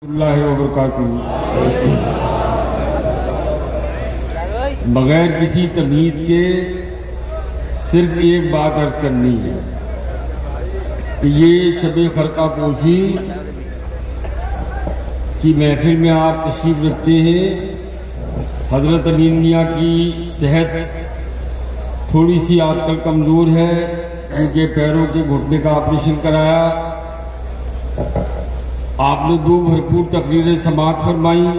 اللہ وبرکاتہ۔ بغیر کسی تمہید کے صرف ایک بات عرض کرنی ہے کہ یہ شب خرقہ پوشی کی محفل میں آپ تشریف رکھتے ہیں۔ حضرت امین میاں کی صحت تھوڑی سی آج کل کمزور ہے کیونکہ پیروں کے گھٹنے کا آپریشن کرایا۔ آپ نے 2 بھرپور تقریریں سماعت فرمائیں۔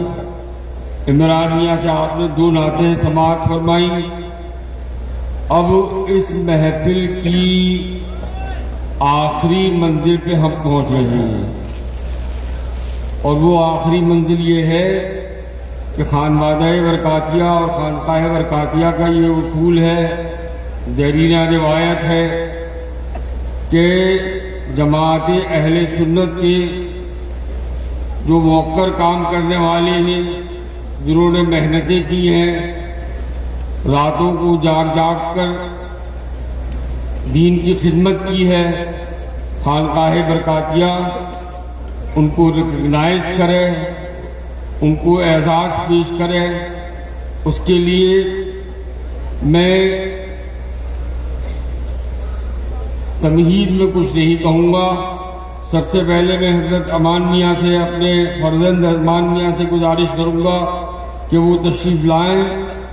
عمران میاں سے آپ نے 2 نعتیں سماعت فرمائیں۔ اب اس محفل کی آخری منزل پہ ہم پہنچ رہے ہیں، اور وہ آخری منزل یہ ہے کہ خانوادہ برکاتیہ اور خانقاہ برکاتیہ کا یہ اصول ہے، دیرینہ روایت ہے کہ جماعت اہل سنت کے جو موقر کام کرنے والے ہیں، جنہوں نے محنتیں کی ہیں، راتوں کو جاگ جاگ کر دین کی خدمت کی ہے، خانقاہ برکاتیہ ان کو ریکگنائز کرے، ان کو اعزاز پیش کرے۔ اس کے لیے میں تمہید میں کچھ نہیں کہوں گا۔ سب سے پہلے میں حضرت امان میاں سے، اپنے فرزند امان میاں سے گزارش کروں گا کہ وہ تشریف لائیں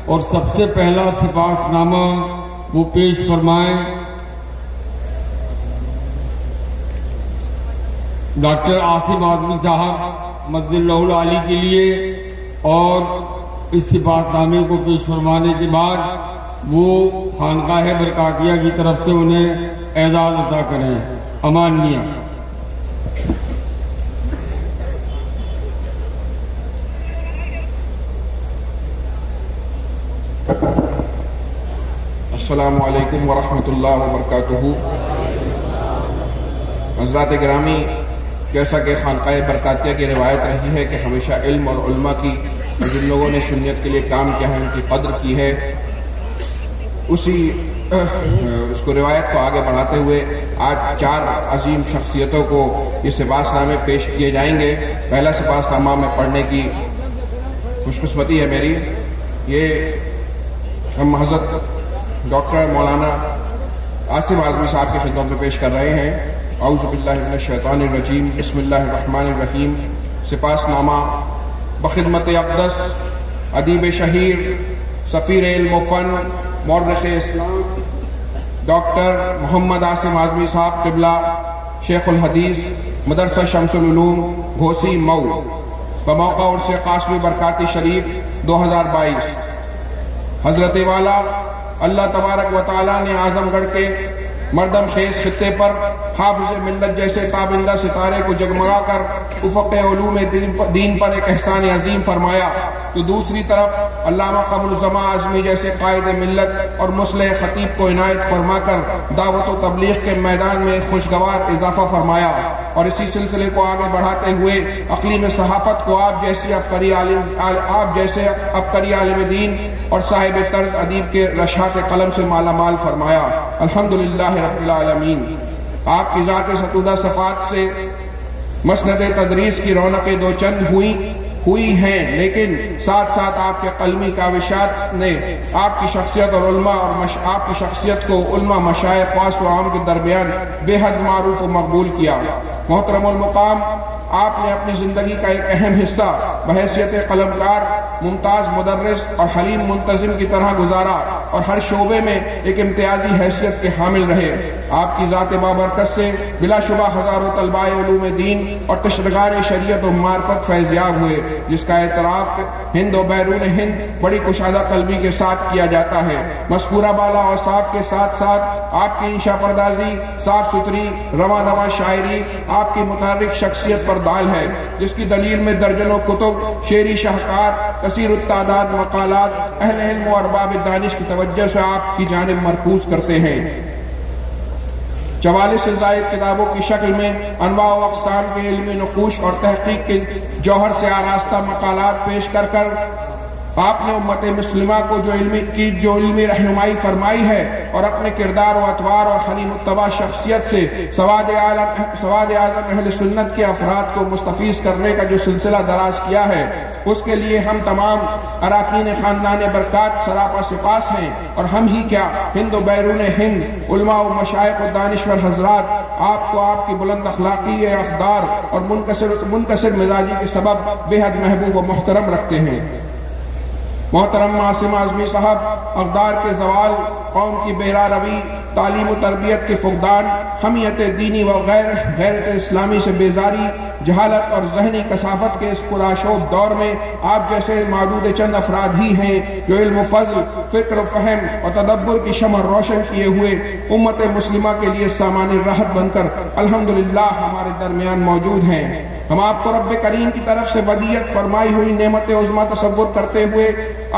اور سب سے پہلا سپاس نامہ وہ پیش فرمائیں۔ ڈاکٹر عاصم اعظمی صاحب مجزی اللہ العالی کے لیے، اور اس سپاس نامے کو پیش فرمانے کے بعد وہ خانقاہ برکاتیہ کی طرف سے انہیں اعزاز عطا کریں۔ امان میاں۔ السلام علیکم ورحمۃ اللہ وبرکاتہ۔ حضرات گرامی، جیسا کہ خانقاہ برکاتیہ کی روایت رہی ہے کہ ہمیشہ علم اور علماء کی، جن لوگوں نے سنت کے لیے کام کیا ہے، ان کی قدر کی ہے، اس کو روایت کو آگے بڑھاتے ہوئے آج 4 عظیم شخصیتوں کو یہ سپاس نامے پیش کیے جائیں گے۔ پہلا سپاس نامہ میں پڑھنے کی خوش قسمتی ہے میری۔ یہ ہم حضرت ڈاکٹر مولانا عاصم اعظمی صاحب کی خدمت میں پیش کر رہے ہیں۔ اعوذ باللہ من الشیطان الرجیم، بسم اللہ الرحمن الرحیم۔ سپاس نامہ بخدمت اقدس ادیب شہیر، سفیر علم و فن، مورخ اسلام ڈاکٹر محمد عاصم اعظمی صاحب قبلہ، شیخ الحدیث، مدرسہ شمس العلوم گھوسی مئو، بموقع عرس قاسمی برکاتی شریف 2022۔ حضرت والا اللہ تبارک و تعالیٰ نے اعظم گڑھ کے مردم خیز خطے پر حافظ ملت جیسے تابندہ ستارے کو جگمگا کر افق علوم دین پر ایک احسان عظیم فرمایا، تو دوسری طرف علامہ قمر الزمان اعظمی جیسے قائد ملت اور مصلح خطیب کو عنایت فرما کر دعوت و تبلیغ کے میدان میں خوشگوار اضافہ فرمایا، اور اسی سلسلے کو آگے بڑھاتے ہوئے اقلیم صحافت کو آپ جیسے عبقری عالم دین اور صاحب طرز ادیب کے رشحات قلم سے مالا مال فرمایا۔ الحمدللہ رب العالمین۔ آپ کی ذات ستودہ صفات سے مسند تدریس کی رونقیں 2 چند ہوئی ہیں، لیکن ساتھ ساتھ آپ کے قلمی کاوشات نے آپ کی شخصیت اور آپ کی شخصیت کو علماء، مشائخ، خاص و عام کے درمیان بے حد معروف و مقبول کیا۔ محترم المقام، آپ نے اپنی زندگی کا ایک اہم حصہ بحیثیت قلمکار، ممتاز مدرس اور حلیم منتظم کی طرح گزارا، اور ہر شعبے میں ایک امتیازی حیثیت کے حامل رہے۔ آپ کی ذات بابرکت سے بلا شبہ ہزاروں طلباء علوم دین اور تشرگار شریعت و معرفت فیضیاب ہوئے، جس کا اعتراف ہند و بیرون ہند بڑی کشادہ قلبی کے ساتھ کیا جاتا ہے۔ مذکورہ بالا اوصاف کے ساتھ ساتھ آپ کی انشا پردازی، صاف ستھری رواں نواں شاعری آپ کی متحرک شخصیت پر دال ہے، جس کی دلیل میں درجنوں کتب، شعری شاہکار، کثیر التعداد مقالات اہل علم و ارباب دانش کی توجہ سے آپ کی جانب مرکوز کرتے ہیں۔ 44 سے زائد کتابوں کی شکل میں انواع و اقسام کے علمی نقوش اور تحقیق کے جوہر سے آراستہ مقالات پیش کر آپ نے امت مسلمہ کو جو علمی رہنمائی فرمائی ہے اور اپنے کردار و اطوار اور حلیم الطبع شخصیت سے سواد اعظم اہل سنت کے افراد کو مستفیض کرنے کا جو سلسلہ دراز کیا ہے، اس کے لیے ہم تمام اراکین خاندان برکات سراپا سپاس ہیں، اور ہم ہی کیا ہند و بیرون ہند علماء و مشائخ و دانشور حضرات آپ کو آپ کی بلند اخلاقی اقدار اور منکسر مزاجی کے سبب بے حد محبوب و محترم رکھتے ہیں۔ محترم معصوم اعظمی صاحب، اقدار کے زوال، قوم کی بہرا روی، تعلیم و تربیت کے فقدان، حمیت دینی و غیرت اسلامی سے بیزاری، جہالت اور ذہنی کثافت کے اس پرآشوب دور میں آپ جیسے معدود چند افراد ہی ہیں جو علم و فضل، فکر و فہم اور تدبر کی شمع روشن کیے ہوئے امت مسلمہ کے لیے سامان راحت بن کر الحمدللہ ہمارے درمیان موجود ہیں۔ ہم آپ کو رب کریم کی طرف سے ودیعت فرمائی ہوئی نعمت عظمیٰ تصور کرتے ہوئے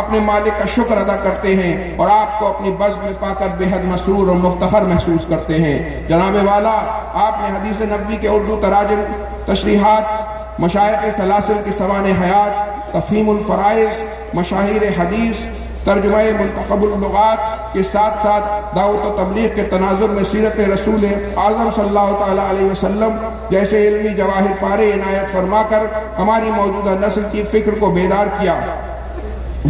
اپنے مالک کا شکر ادا کرتے ہیں اور آپ کو اپنی بزم میں پا کر بے حد مسرور اور مفتخر محسوس کرتے ہیں۔ جناب والا، آپ نے حدیث نبوی کے اردو تراجم، تشریحات، مشائخ سلاسل کی سوانح حیات، تفہیم الفرائض، مشاہیر حدیث، ترجمہ منتخب اللغات کے ساتھ ساتھ دعوت و تبلیغ کے تناظر میں سیرت رسول اعظم صلی اللہ تعالیٰ علیہ وسلم جیسے علمی جواہر پارے عنایت فرما کر ہماری موجودہ نسل کی فکر کو بیدار کیا۔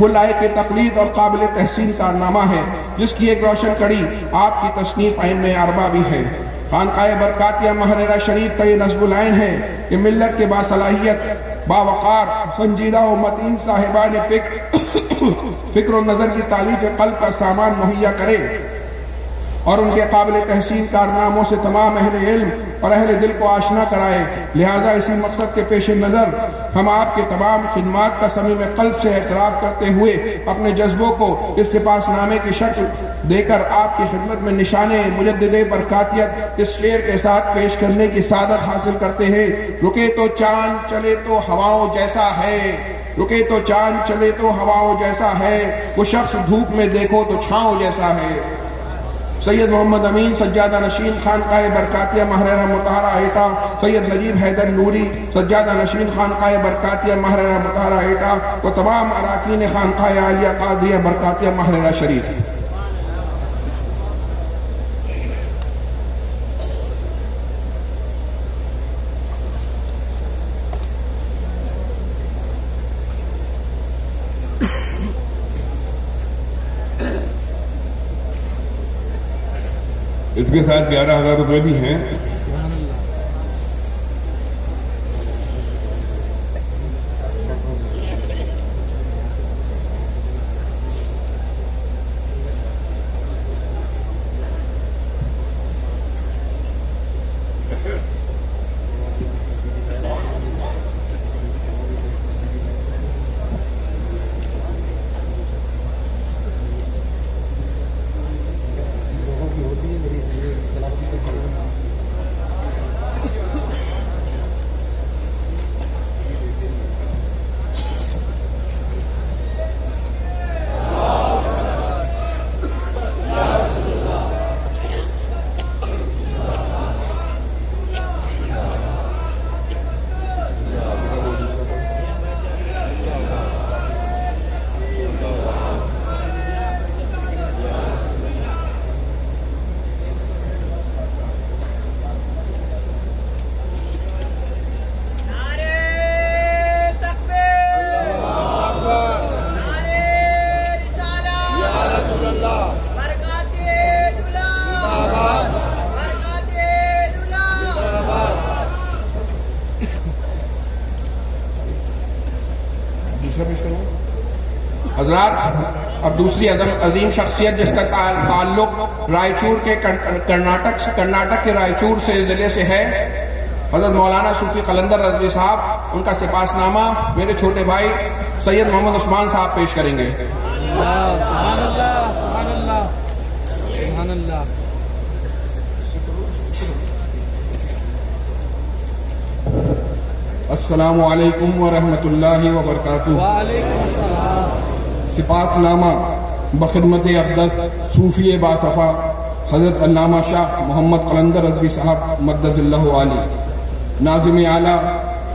وہ لائق تقلید اور قابل تحسین کارنامہ ہے جس کی ایک روشن کڑی آپ کی تصنیف عین اربع بھی ہے۔ خانقاہ برکاتیہ محررہ شریف کا یہ نصب العین ہے کہ ملت کے باصلاحیت، باوقار، سنجیدہ و متین صاحبان فکر و نظر کی تالیف قلب کا سامان مہیا کرے اور ان کے قابل تحسین کارناموں سے تمام اہل علم اور اہل دل کو آشنا کرائے۔ لہٰذا اسی مقصد کے پیش نظر ہم آپ کے تمام خدمات کا صمیم قلب سے اعتراف کرتے ہوئے اپنے جذبوں کو اس سپاس نامے کی شکل دے کر آپ کی خدمت میں نشان مجدد برکاتیت اس شعر کے ساتھ پیش کرنے کی سعادت حاصل کرتے ہیں۔ رکے تو چاند چلے تو ہواؤں جیسا ہے، رکے تو چاند چلے تو ہواؤں جیسا ہے، وہ شخص دھوپ میں دیکھو تو چھاؤں جیسا ہے۔ سید محمد امین سجادہ نشین خانقاہ برکاتیہ محررہ مطہرہ ایٹا، سید نجیب حیدر نوری سجادہ نشین خانقاہ برکاتیہ محررہ مطہرہ ایٹا و تمام اراکین خانقاہ عالیہ قادریہ برکاتیہ محررہ شریف۔ اس کے ساتھ 11,000 روپے بھی ہیں۔ حضرات، اب دوسری عظیم شخصیت جس کا تعلق رائچور کے کرناٹک کے رائچور سے ضلع سے ہے، حضرت مولانا صوفی قلندر رضوی صاحب، ان کا سپاس نامہ میرے چھوٹے بھائی سید محمد عثمان صاحب پیش کریں گے۔ سبحان اللہ، سبحان اللہ، سبحان اللہ۔ السلام علیکم ورحمۃ اللہ وبرکاتہ۔ وعلیکم السلام۔ سپاس نامہ بخدمت اقدس صوفی باصفا حضرت علامہ شاہ محمد قلندر رضوی صاحب مدد اللہ علی، ناظم اعلیٰ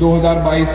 2022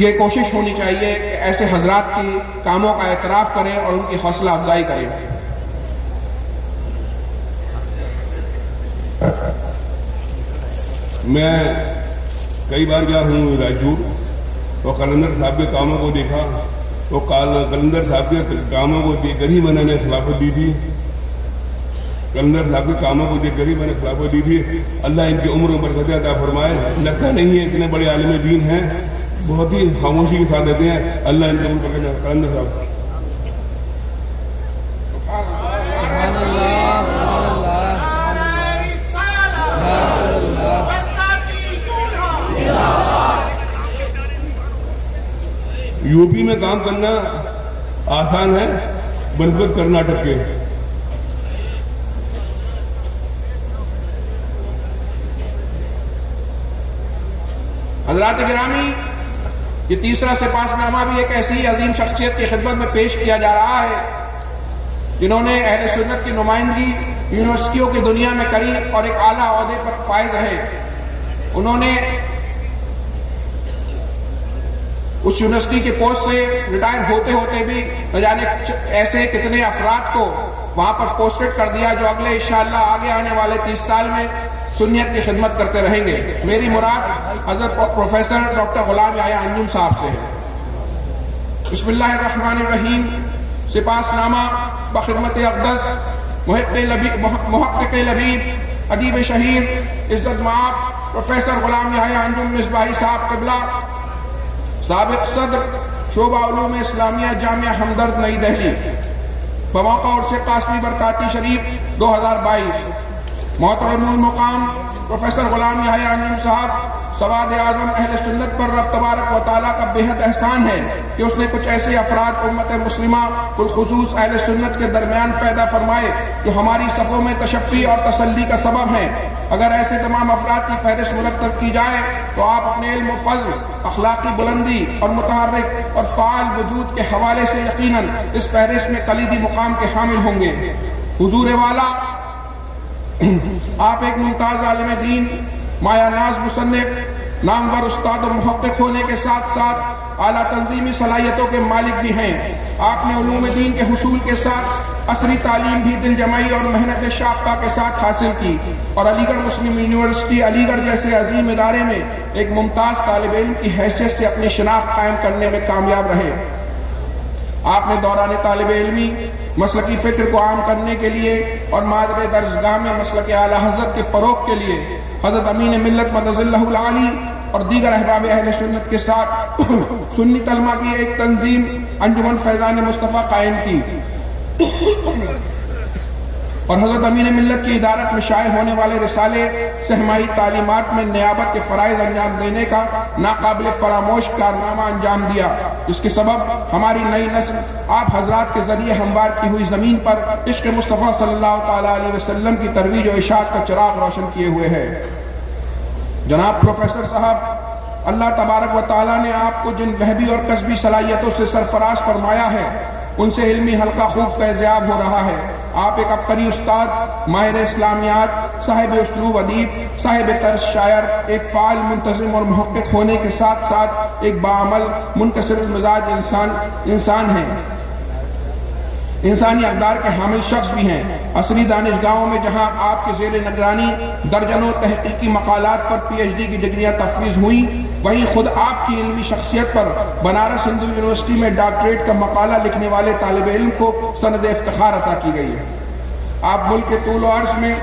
یہ کوشش ہونی چاہیے کہ ایسے حضرات کی کاموں کا اعتراف کریں اور ان کی حوصلہ افزائی کریں۔ میں کئی بار گیا ہوں رائچور، تو قلندر صاحب کے کاموں کو دیکھا، تو قلندر صاحب کے کاموں کو دیکھ کر ہی میں نے خلافت دی تھی، قلندر صاحب کے کاموں کو دیکھ کر ہی میں نے خلافت دی تھی۔ اللہ ان کی عمر برکت عطا فرمائے۔ لگتا نہیں ہے اتنے بڑے عالم دین ہیں، بہت ہی خاموشی کے ساتھ دیتے ہیں۔ اللہ ان کی عمر برکت عطا۔ قلندر صاحب یو پی میں کام کرنا آسان ہے بنسبت کرناٹک کے۔ حضرات گرامی، یہ تیسرا سپاس نامہ بھی ایک ایسی عظیم شخصیت کی خدمت میں پیش کیا جا رہا ہے جنہوں نے اہل سنت کی نمائندگی یونیورسٹیوں کی دنیا میں کری اور ایک اعلیٰ عہدے پر فائز رہے۔ انہوں نے اس یونیورسٹی کے پوسٹ سے ریٹائر ہوتے ہوتے بھی نہ جانے ایسے کتنے افراد کو وہاں پر پوسٹڈ کر دیا جو اگلے انشاءاللہ آگے آنے والے 30 سال میں سنیت کی خدمت کرتے رہیں گے۔ میری مراد حضرت پروفیسر ڈاکٹر غلام یحییٰ انجم صاحب سے ہے۔ بسم اللہ الرحمن الرحیم۔ سپاس نامہ بخدمت اقدس محقق لبیب ادیب شہیر عزت مآب پروفیسر غلام یحییٰ انجم مصباحی صاحب قبلہ، سابق صدر شعبہ علوم اسلامیہ جامعہ ہمدرد نئی دہلی، بموقع عرس قاسمی برکاتی شریف 2022۔ محترم المقام پروفیسر غلام یحییٰ انجم صاحب، سواد اعظم اہل سنت پر رب تبارک و تعالیٰ کا بےحد احسان ہے کہ اس نے کچھ ایسے افراد امت مسلمہ بالخصوص اہل سنت کے درمیان پیدا فرمائے جو ہماری صفوں میں تشفی اور تسلی کا سبب ہیں۔ اگر ایسے تمام افراد کی فہرست مرتب کی جائے تو آپ اپنے علم و فضل، اخلاقی بلندی اور متحرک اور فعال وجود کے حوالے سے یقیناً اس فہرست میں کلیدی مقام کے حامل ہوں گے۔ حضور والا، آپ ایک ممتاز عالم دین، مایہ ناز مصنف، نامور استاد و محقق ہونے کے ساتھ ساتھ اعلیٰ تنظیمی صلاحیتوں کے مالک بھی ہیں۔ آپ نے علوم دین کے حصول کے ساتھ عصری تعلیم بھی دل جمعی اور محنت شاقہ کے ساتھ حاصل کی اور علی گڑھ مسلم یونیورسٹی علی گڑھ جیسے عظیم ادارے میں ایک ممتاز طالب علم کی حیثیت سے اپنی شناخت قائم کرنے میں کامیاب رہے۔ آپ نے دوران طالب علمی مسلکی فکر کو عام کرنے کے لیے اور مادر درسگاہ میں مسلک اعلیٰ حضرت کے فروغ کے لیے حضرت امین ملت مدظ اللہ العالی اور دیگر احباب اہل سنت کے ساتھ سنی طلبہ کی ایک تنظیم انجمن فیضان مصطفیٰ قائم کی اور حضرت امین ملت کی ادارت میں شائع ہونے والے رسالے سہمائی تعلیمات میں نیابت کے فرائض انجام دینے کا ناقابل فراموش کارنامہ انجام دیا، جس کے سبب ہماری نئی نسل آپ حضرات کے ذریعے ہموار کی ہوئی زمین پر عشق مصطفیٰ صلی اللہ تعالیٰ علیہ وسلم کی ترویج و اشاعت کا چراغ روشن کیے ہوئے ہے۔ جناب پروفیسر صاحب، اللہ تبارک و تعالیٰ نے آپ کو جن وہبی اور کسبی صلاحیتوں سے سرفراز فرمایا ہے ان سے علمی حلقہ خوب فیضیاب ہو رہا ہے۔ آپ ایک عبقری استاد، ماہر اسلامیات، صاحب اسلوب ادیب، صاحب طرز شاعر، ایک فعال منتظم اور محقق ہونے کے ساتھ ساتھ ایک باعمل منکسر المزاج انسان ہیں، انسانی اقدار کے حامل شخص بھی ہیں۔ عصری دانشگاہوں میں جہاں آپ کے زیر نگرانی درجنوں تحقیقی مقالات پر پی ایچ ڈی کی ڈگریاں تفویض ہوئیں، وہیں خود آپ کی علمی شخصیت پر بنارس ہندو یونیورسٹی میں ڈاکٹریٹ کا مقالہ لکھنے والے طالب علم کو سند افتخار عطا کی گئی ہے۔ آپ ملک کے طول و عرض میں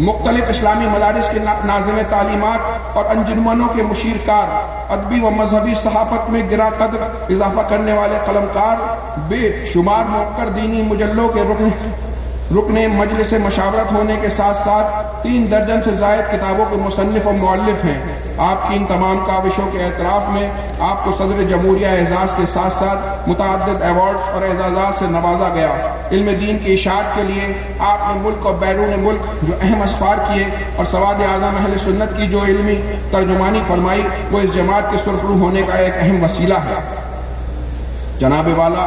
مختلف اسلامی مدارس کے ناظم تعلیمات اور انجمنوں کے مشیر کار، ادبی و مذہبی صحافت میں گراں قدر اضافہ کرنے والے قلمکار، بے شمار موقر دینی مجلوں کے رکن مجلس مشاورت ہونے کے ساتھ ساتھ 3 درجن سے زائد کتابوں کے مصنف و مؤلف ہیں۔ آپ کی ان تمام کاوشوں کے اعتراف میں آپ کو صدر جمہوریہ اعزاز کے ساتھ ساتھ متعدد ایوارڈز اور اعزازات سے نوازا گیا۔ علم دین کی اشاعت کے لیے آپ نے ملک اور بیرون ملک جو اہم اسفار کیے اور سواد اعظم اہل سنت کی جو علمی ترجمانی فرمائی وہ اس جماعت کے سرخرو ہونے کا ایک اہم وسیلہ ہے۔ جناب والا،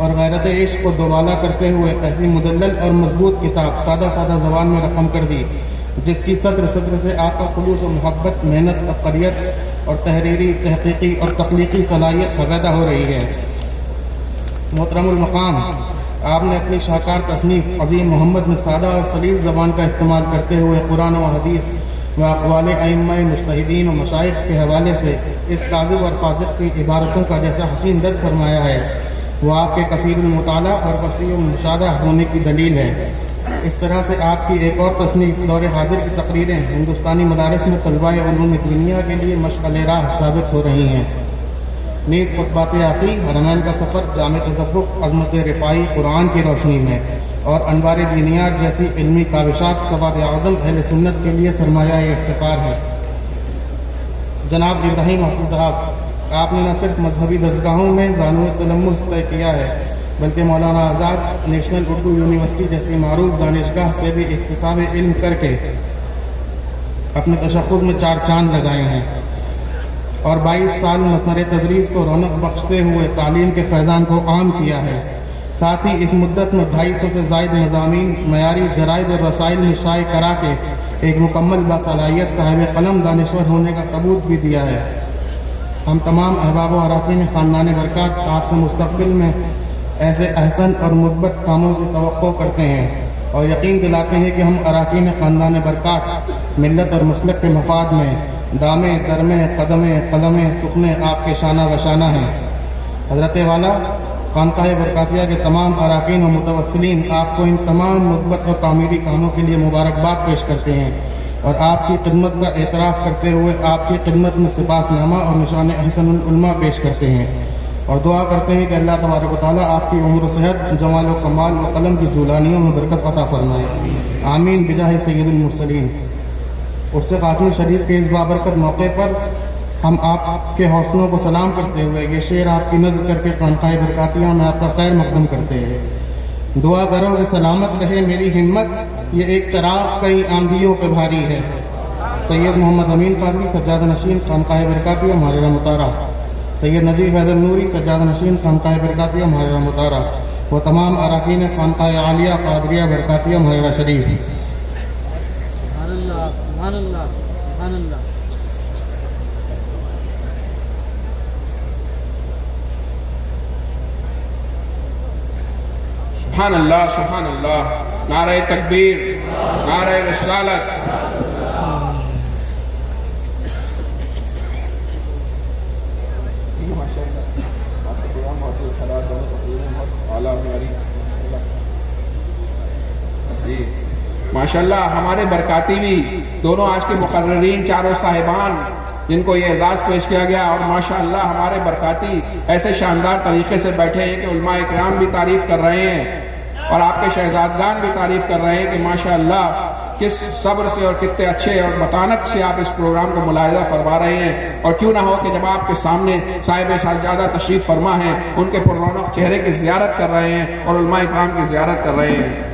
اور غیرت عشق کو دوبالا کرتے ہوئے ایسی مدلل اور مضبوط کتاب سادہ زبان میں رقم کر دی جس کی صدر سے آپ کا خلوص و محبت، محنت، عبقریت اور تحریری، تحقیقی اور تخلیقی صلاحیت پیدا ہو رہی ہے۔ محترم المقام، آپ نے اپنی شاہکار تصنیف عظیم محمد میں سادہ اور سلیس زبان کا استعمال کرتے ہوئے قرآن و حدیث و اقوال ائمہ مجتہدین و مشائخ کے حوالے سے اس کاذب اور فاسق کی عبارتوں کا جیسا حسین رد فرمایا ہے وہ آپ کے کثیر المطالعہ اور وسیع المشاہدہ ہونے کی دلیل ہے۔ اس طرح سے آپ کی ایک اور تصنیف دور حاضر کی تقریریں ہندوستانی مدارس میں طلباء علوم دینیہ کے لیے مشعل راہ ثابت ہو رہی ہیں۔ نیز خطبات یاسی، حرمین کا سفر، جامع تصوف، عظمت رفاعی قرآن کی روشنی میں اور انوار دینیات جیسی علمی کاوشات سواد اعظم اہل سنت کے لیے سرمایہ افتخار ہے۔ جناب ابراہیم حفیظ صاحب، آپ نے نہ صرف مذہبی درسگاہوں میں بانو تلمذ طے کیا ہے بلکہ مولانا آزاد نیشنل اردو یونیورسٹی جیسی معروف دانشگاہ سے بھی اکتساب علم کر کے اپنے تشخص میں 4 چاند لگائے ہیں اور 22 سال مسند تدریس کو رونق بخشتے ہوئے تعلیم کے فیضان کو عام کیا ہے۔ ساتھ ہی اس مدت میں 250 سے زائد مضامین معیاری جرائد اور رسائل میں شائع کرا کے ایک مکمل باصلاحیت صاحب قلم دانشور ہونے کا ثبوت بھی دیا ہے۔ ہم تمام احباب و اراکین خاندان برکات آپ سے مستقبل میں ایسے احسن اور مثبت کاموں کی توقع کرتے ہیں اور یقین دلاتے ہیں کہ ہم اراکین خاندان برکات ملت اور مسلک کے مفاد میں دامے درمے قدمے قلمے سکنے آپ کے شانہ بشانہ ہیں۔ حضرت والا خانقاہ برکاتیہ کے تمام اراکین و متوسلین آپ کو ان تمام مثبت اور تعمیری کاموں کے لیے مبارکباد پیش کرتے ہیں اور آپ کی خدمت کا اعتراف کرتے ہوئے آپ کی خدمت میں سپاس نامہ اور نشان احسن العلماء پیش کرتے ہیں اور دعا کرتے ہیں کہ اللہ تبارک و تعالیٰ آپ کی عمر و صحت، جمال و کمال و قلم کی جولانیوں میں برکت عطا فرمائے، آمین بجاہ سید المرسلین۔ عرس قاسمی شریف کے اس بابرکت موقع پر ہم آپ کے حوصلوں کو سلام کرتے ہوئے یہ شعر آپ کی نظر کر کے خانقاہ برکاتیہ میں آپ کا خیر مقدم کرتے ہیں۔ دعا کرو کہ سلامت رہے میری ہمت، یہ ایک چراغ کئی آندھیوں پہ بھاری ہے۔ سید محمد امین قادری سجادہ نشین خانقاہ برکاتیہ مہاجرہ مطالعہ، سید نجیب حیدر نوری سجادہ نشین خانقاہ برکاتیہ مہاجرہ مطالعہ و تمام اراکین خانقاہ عالیہ قادریہ برکاتیہ مہاجرہ شریف۔ سبحان اللہ، سبحان اللہ، سبحان اللہ۔ سبحان اللہ، سبحان اللہ، نعرہ تکبیر، نعرہ رسالت۔ ماشاءاللہ ہمارے برکاتی بھی دونوں آج کے مقررین چاروں صاحبان جن کو یہ اعزاز پیش کیا گیا، اور ماشاءاللہ ہمارے برکاتی ایسے شاندار طریقے سے بیٹھے ہیں کہ علماء کرام بھی تعریف کر رہے ہیں اور آپ کے شہزادگان بھی تعریف کر رہے ہیں کہ ماشاءاللہ کس صبر سے اور کتنے اچھے اور متانت سے آپ اس پروگرام کو ملاحظہ فرما رہے ہیں، اور کیوں نہ ہو کہ جب آپ کے سامنے صاحب سجادہ تشریف فرما ہیں ان کے پر رونق چہرے کی زیارت کر رہے ہیں اور علماء کرام کی زیارت کر رہے ہیں۔